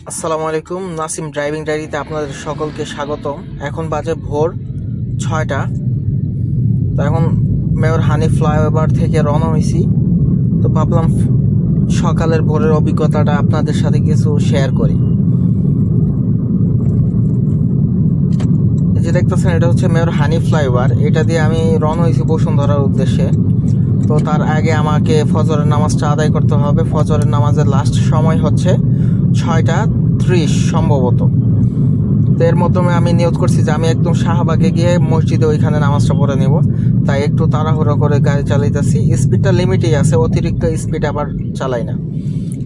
আসসালামু আলাইকুম। নাসিম ড্রাইভিং ডায়েরিতে আপনাদের সকলকে স্বাগতম। এখন বাজে ভোর 6টা। তো এখন মেয়র হানি ফ্লাইওভার থেকে রওনা হয়েছি। তো ভাবলাম সকালের ভোরের অভিজ্ঞতাটা আপনাদের সাথে কিছু শেয়ার করি। এই যে দেখতেছেন, এটা হচ্ছে মেয়র হানি ফ্লাইওভার। এটা দিয়ে আমি রওনা হয়েছি বসুন্ধরার উদ্দেশ্যে। তো তার আগে আমাকে ফজরের নামাজটা আদায় করতে হবে। ফজরের নামাজের লাস্ট সময় হচ্ছে 6টা 30 সম্ভবত। তো এর মাধ্যমে আমি নিয়ত করছি যে আমি একদম শাহবাগে গিয়ে মসজিদে ওইখানে নামাজটা পড়ে নেব। তাই একটু তাড়াহুড়ো করে গাড়ি চালাইতেছি। স্পিডটা লিমিটেই আছে, অতিরিক্ত স্পিড আবার চালাই না।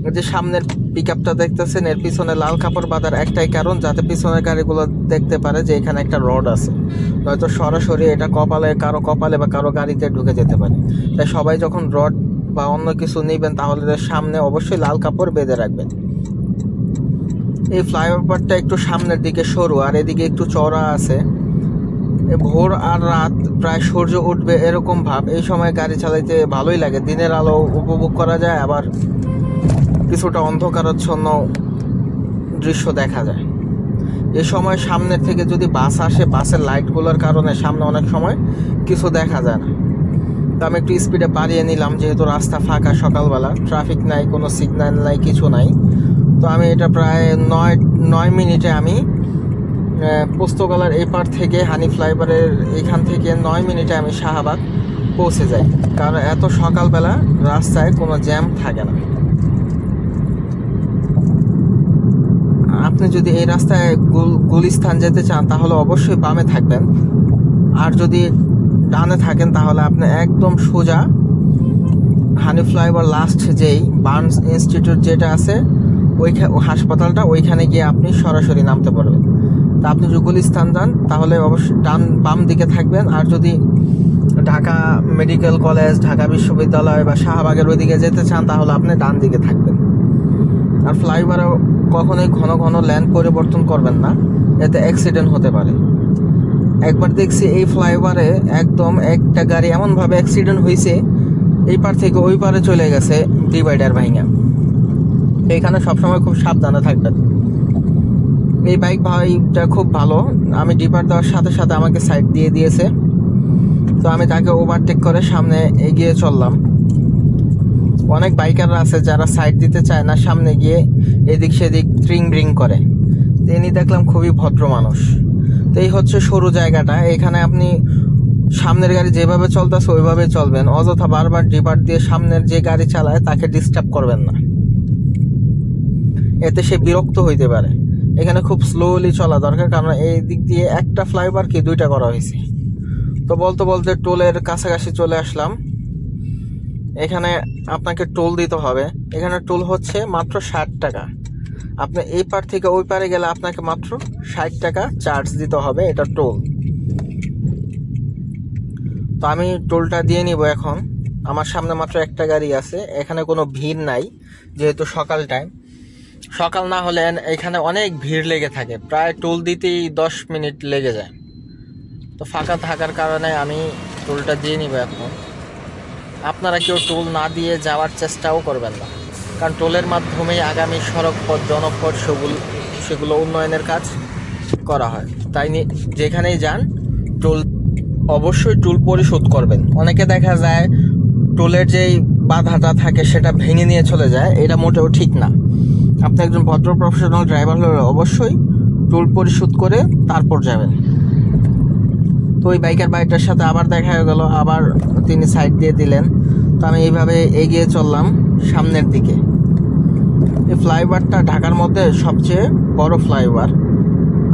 এই যে সামনের পিক আপটা দেখতেছেন, এর পিছনে লাল কাপড় বাঁধার একটাই কারণ, যাতে পিছনের গাড়িগুলো দেখতে পারে যে এখানে একটা রড আছে, নয়তো সরাসরি এটা কারো কপালে বা কারো গাড়িতে ঢুকে যেতে পারে। তাই সবাই যখন রড বা অন্য কিছু নেবেন তাহলে সামনে অবশ্যই লাল কাপড় বেঁধে রাখবেন। এই ফ্লাইওভারটা একটু সামনের দিকে সরু আর এদিকে একটু চওড়া আছে। ভোর আর রাত প্রায় সূর্য উঠবে এরকম ভাব। এই সময় গাড়ি চালাইতে ভালোই লাগে, দিনের আলো উপভোগ করা যায়, আবার কিছুটা অন্ধকারাচ্ছন্ন দৃশ্য দেখা যায়। এই সময় সামনের থেকে যদি বাস আসে, বাসের লাইটগুলোর কারণে সামনে অনেক সময় কিছু দেখা যায় না। তো আমি একটু স্পিডে বাড়িয়ে নিলাম, যেহেতু রাস্তা ফাঁকা, সকালবেলা ট্রাফিক নাই, কোনো সিগন্যাল নাই, কিছু নাই। তো আমি এটা প্রায় 9 মিনিটে আমি পোস্তগোলার এই পার থেকে হানি ফ্লাইওভারের এখান থেকে 9 মিনিটে আমি শাহবাগ পৌঁছে যাই, কারণ এত সকালবেলা রাস্তায় কোনো জ্যাম থাকে না। আপনি যদি এই রাস্তায় গুলিস্তান যেতে চান তাহলে অবশ্যই বামে থাকবেন, আর যদি ডানে থাকেন তাহলে আপনি একদম সোজা হানি ফ্লাইওভার লাস্ট যেই বার্নস ইনস্টিটিউট যেটা আছে হাসপাতালটা, ওইখানে গিয়ে আপনি সরাসরি নামতে পারবেন। তা আপনি যদি গুলিস্তান যান তাহলে অবশ্যই বাম দিকে থাকবেন, আর যদি ঢাকা মেডিকেল কলেজ, ঢাকা বিশ্ববিদ্যালয় বা শাহবাগের ওইদিকে যেতে চান তাহলে আপনি ডান দিকে থাকবেন। আর ফ্লাইওভারে কখনোই ঘন ঘন ল্যান্ড পরিবর্তন করবেন না, এতে অ্যাক্সিডেন্ট হতে পারে। একবার দেখছি এই ফ্লাইওভারে একদম একটা গাড়ি এমনভাবে অ্যাক্সিডেন্ট হয়েছে, এই পার থেকে ওই পারে চলে গেছে ডিভাইডার ভাঙা। এইখানে সবসময় খুব সাবধানে থাকবেন। এই বাইক ভাইটা খুব ভালো, আমি ডিপার দেওয়ার সাথে সাথে আমাকে সাইড দিয়ে দিয়েছে। তো আমি তাকে ওভারটেক করে সামনে এগিয়ে চললাম। অনেক বাইকাররা আছে যারা সাইড দিতে চায় না, সামনে গিয়ে এদিক সেদিক ট্রিং ব্রিং করে। তিনি দেখলাম খুবই ভদ্র মানুষ। তো এই হচ্ছে সরু জায়গাটা, এখানে আপনি সামনের গাড়ি যেভাবে চলতেছে ওইভাবে চলবেন, অযথা বারবার ডিপার দিয়ে সামনের যে গাড়ি চালায় তাকে ডিস্টার্ব করবেন না, এতে সে বিরক্ত হইতে পারে। এখানে খুব স্লোলি চলা দরকার, কারণ এই দিক দিয়ে একটা ফ্লাইওভার কি দুইটা করা হয়েছে। তো বলতে বলতে টোলের কাছাকাছি চলে আসলাম। এখানে আপনাকে টোল দিতে হবে। এখানে টোল হচ্ছে মাত্র 60 টাকা। আপনি এই পার থেকে ওই পারে গেলে আপনাকে মাত্র 60 টাকা চার্জ দিতে হবে, এটা টোল। তো আমি টোলটা দিয়ে নিব এখন। আমার সামনে মাত্র একটা গাড়ি আছে, এখানে কোনো ভিড় নাই, যেহেতু সকাল টাইম। সকাল না হলে এখানে অনেক ভিড় লেগে থাকে, প্রায় টোল দিতেই 10 মিনিট লেগে যায়। তো ফাঁকা থাকার কারণে আমি টোলটা দিয়ে নিব এখন। আপনারা কেউ টোল না দিয়ে যাওয়ার চেষ্টাও করবেন না, কারণ টোলের মাধ্যমেই আগামী সড়ক পথ, জনপথ সেগুলো উন্নয়নের কাজ করা হয়। তাই যেখানেই যান টোল অবশ্যই টোল পরিশোধ করবেন। অনেকে দেখা যায় টোলের যেই বাধাটা থাকে সেটা ভেঙে নিয়ে চলে যায়, এটা মোটেও ঠিক না। আপনি একজন ভদ্র প্রফেশনাল ড্রাইভার হলে অবশ্যই টোল পরিশোধ করে তারপর যাবেন। তো ওই বাইকের বাইকটার সাথে আবার দেখা হয়ে গেল, আবার তিনি সাইড দিয়ে দিলেন। তো আমি এইভাবে এগিয়ে চললাম সামনের দিকে। এই ফ্লাইওভারটা ঢাকার মধ্যে সবচেয়ে বড় ফ্লাইওভার।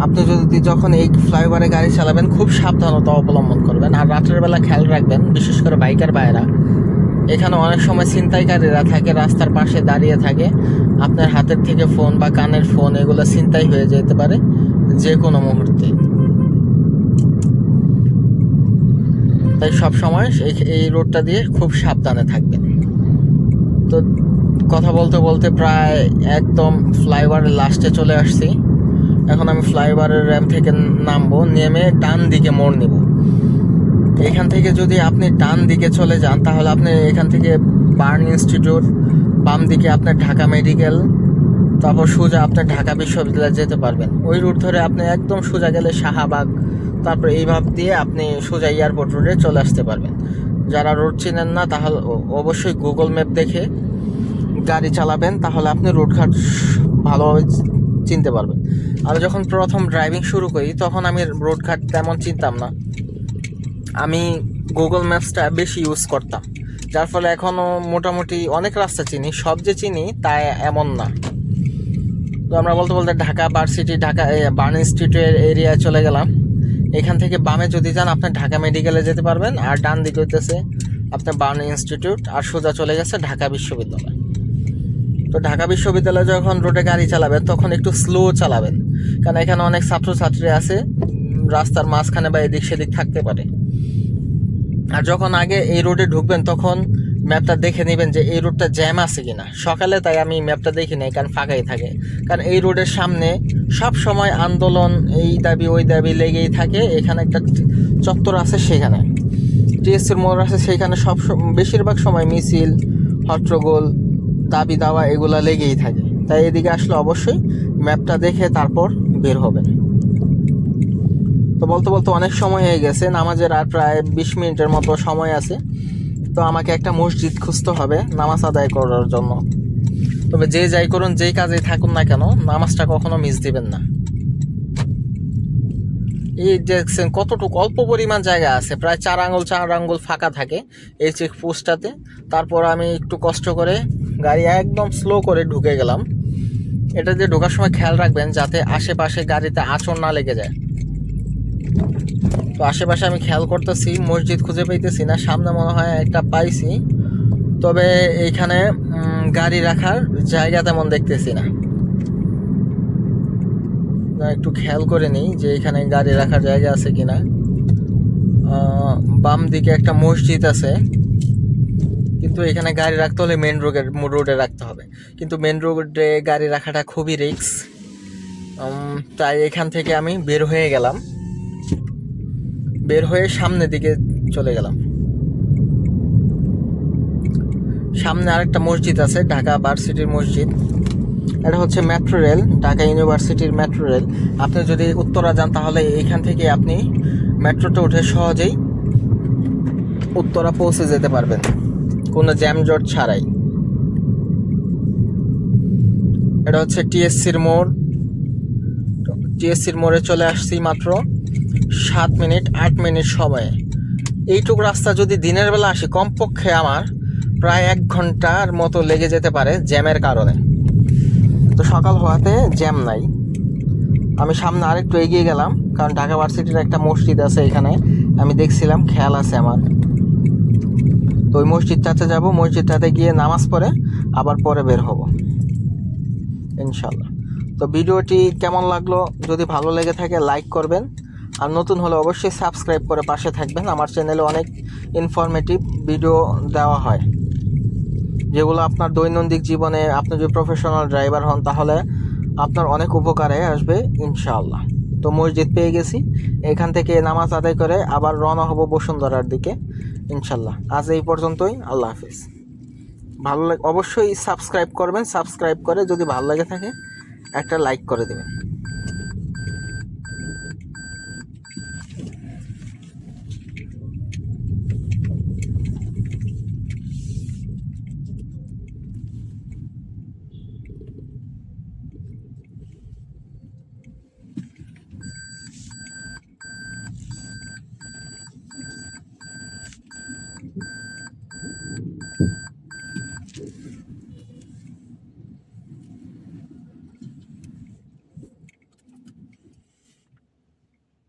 আপনি যদি যখন এই ফ্লাইওভারে গাড়ি চালাবেন খুব সাবধানতা অবলম্বন করবেন, আর রাতের বেলা খেয়াল রাখবেন, বিশেষ করে বাইকার ভাইয়েরা। এখানে অনেক সময় ছিনতাইকারীরা থাকে, রাস্তার পাশে দাঁড়িয়ে থাকে। আপনার হাতের থেকে ফোন বা কানের ফোন এগুলো ছিনতাই হয়ে যেতে পারে যে কোনো মুহূর্তে। তাই সব সময় এই রোডটা দিয়ে খুব সাবধানে থাকবেন। তো কথা বলতে বলতে প্রায় একদম ফ্লাইওভারের লাস্টে চলে আসছি। এখন আমি ফ্লাইওভারের র্যাম্প থেকে নামবো, নেমে ডান দিকে মোড় নেব। এখান থেকে যদি আপনি ডান দিকে চলে যান তাহলে আপনি এখান থেকে বার্ন ইনস্টিটিউট, বাম দিকে আপনার ঢাকা মেডিকেল, তারপর সোজা আপনি ঢাকা বিশ্ববিদ্যালয়ে যেতে পারবেন। ওই রুট ধরে আপনি একদম সোজা গেলে শাহবাগ, তারপর এইভাবে দিয়ে আপনি সোজা এয়ারপোর্ট রোডে চলে আসতে পারবেন। যারা রোড চেনেন না তাহলে অবশ্যই গুগল ম্যাপ দেখে গাড়ি চালাবেন, তাহলে আপনি রোডঘাট ভালোভাবে চিনতে পারবেন। আমি যখন প্রথম ড্রাইভিং শুরু করি তখন আমি রোডঘাট তেমন চিনতাম না, আমি গুগল ম্যাপসটা বেশি ইউজ করতাম, যার ফলে এখনও মোটামুটি অনেক রাস্তা চিনি। সব যে চিনি তা এমন না। তো আমরা বলতে বলতে ঢাকা ভার্সিটি, ঢাকা বার্ন ইনস্টিটিউটের এরিয়ায় চলে গেলাম। এখান থেকে বামে যদি যান আপনি ঢাকা মেডিকেলে যেতে পারবেন, আর ডান দিকে হইতেছে আপনার বার্ন ইনস্টিটিউট, আর সোজা চলে গেছে ঢাকা বিশ্ববিদ্যালয়। তো ঢাকা বিশ্ববিদ্যালয়ে যখন রোডে গাড়ি চালাবেন তখন একটু স্লো চালাবেন, কারণ এখানে অনেক ছাত্রছাত্রী আছে, রাস্তার মাঝখানে বা এদিক সেদিক থাকতে পারে। আর যখন আগে এই রোডে ঢুকবেন তখন ম্যাপটা দেখে নেবেন যে এই রোডটা জ্যাম আছে কিনা। সকালে তাই আমি ম্যাপটা দেখি নাই, কারণ ফাঁকাই থাকে, কারণ এই রোডের সামনে সব সময় আন্দোলন, এই দাবি ওই দাবি লেগেই থাকে। এখানে একটা চত্বর আছে, সেখানে টিএসসির মোড় আছে, সেইখানে বেশিরভাগ সময় মিছিল, হট্টগোল, দাবি দাওয়া এগুলা লেগেই থাকে। তাই এদিকে আসলে অবশ্যই ম্যাপটা দেখে তারপর বের হবেন। তো বলতে বলতে অনেক সময় হয়ে গেছে, নামাজের আর প্রায় 20 মিনিটের মতো সময় আছে। তো আমাকে একটা মসজিদ খুঁজতে হবে নামাজ আদায় করার জন্য। তবে যে যাই করুন, যেই কাজেই থাকুন না কেন, নামাজটা কখনো মিস দিবেন না। এই দেখছেন কতটুকু অল্প পরিমাণ জায়গা আছে, প্রায় 4 আঙ্গুল ফাঁকা থাকে এই চেক পোস্টটাতে। তারপর আমি একটু কষ্ট করে গাড়ি একদম স্লো করে ঢুকে গেলাম। এটা দিয়ে ঢোকার সময় খেয়াল রাখবেন যাতে আশেপাশে গাড়িতে আঁচড় না লেগে যায়। তো আশেপাশে আমি খেয়াল করতেছি, মসজিদ খুঁজে পাইতেছি না। সামনে মনে হয় একটা পাইছি, তবে এইখানে গাড়ি রাখার জায়গা তেমন দেখতেছি না। একটু খেয়াল করে নিই যে এখানে গাড়ি রাখার জায়গা আছে কিনা। বাম দিকে একটা মসজিদ আছে, কিন্তু এখানে গাড়ি রাখতে হলে মেন রোডে রাখতে হবে, কিন্তু মেন রোডে গাড়ি রাখাটা খুবই রিস্ক। তাই এখান থেকে আমি বের হয়ে গেলাম, বের হয়ে সামনের দিকে চলে গেলাম। সামনে আরেকটা মসজিদ আছে, ঢাকা ভার্সিটির মসজিদ। এটা হচ্ছে মেট্রো রেল, ঢাকা ইউনিভার্সিটির মেট্রো রেল। আপনি যদি উত্তরা যান তাহলে এইখান থেকে আপনি মেট্রোতে উঠে সহজেই উত্তরা পৌঁছে যেতে পারবেন কোনো জ্যামজট ছাড়াই। এটা হচ্ছে টিএসসির মোড়। টিএসসির মোড়ে চলে আসছি মাত্র 8 মিনিট সময়ে। এইটুকু রাস্তা যদি দিনের বেলা আসি কমপক্ষে আমার প্রায় 1 ঘন্টার মতো লেগে যেতে পারে জ্যামের কারণে। তো সকাল হওয়াতে জ্যাম নাই। আমি সামনে আরেকটু এগিয়ে গেলাম, কারণ ঢাকা ভার্সিটির একটা মসজিদ আছে এখানে, আমি দেখছিলাম, খেয়াল আছে আমার। তো ওই মসজিদটাতে যাব, মসজিদটাতে গিয়ে নামাজ পড়ে আবার পরে বের হব ইনশাল্লাহ। তো ভিডিওটি কেমন লাগলো, যদি ভালো লেগে থাকে লাইক করবেন, আর নতুন হলে অবশ্যই সাবস্ক্রাইব করে পাশে থাকবেন। আমার চ্যানেলে অনেক ইনফরমেটিভ ভিডিও দেওয়া হয়, যেগুলো আপনার দৈনন্দিন জীবনে, আপনি যদি প্রফেশনাল ড্রাইভার হন তাহলে আপনার অনেক উপকারে আসবে ইনশাআল্লাহ। তো মসজিদ পেয়ে গেছি, এখান থেকে নামাজ আদায় করে আবার রওনা হব বসুন্ধরার দিকে ইনশাআল্লাহ। আজ এই পর্যন্তই, আল্লাহ হাফিজ। ভালো লাগে অবশ্যই সাবস্ক্রাইব করবেন, সাবস্ক্রাইব করে যদি ভালো লাগে থাকে একটা লাইক করে দেবেন।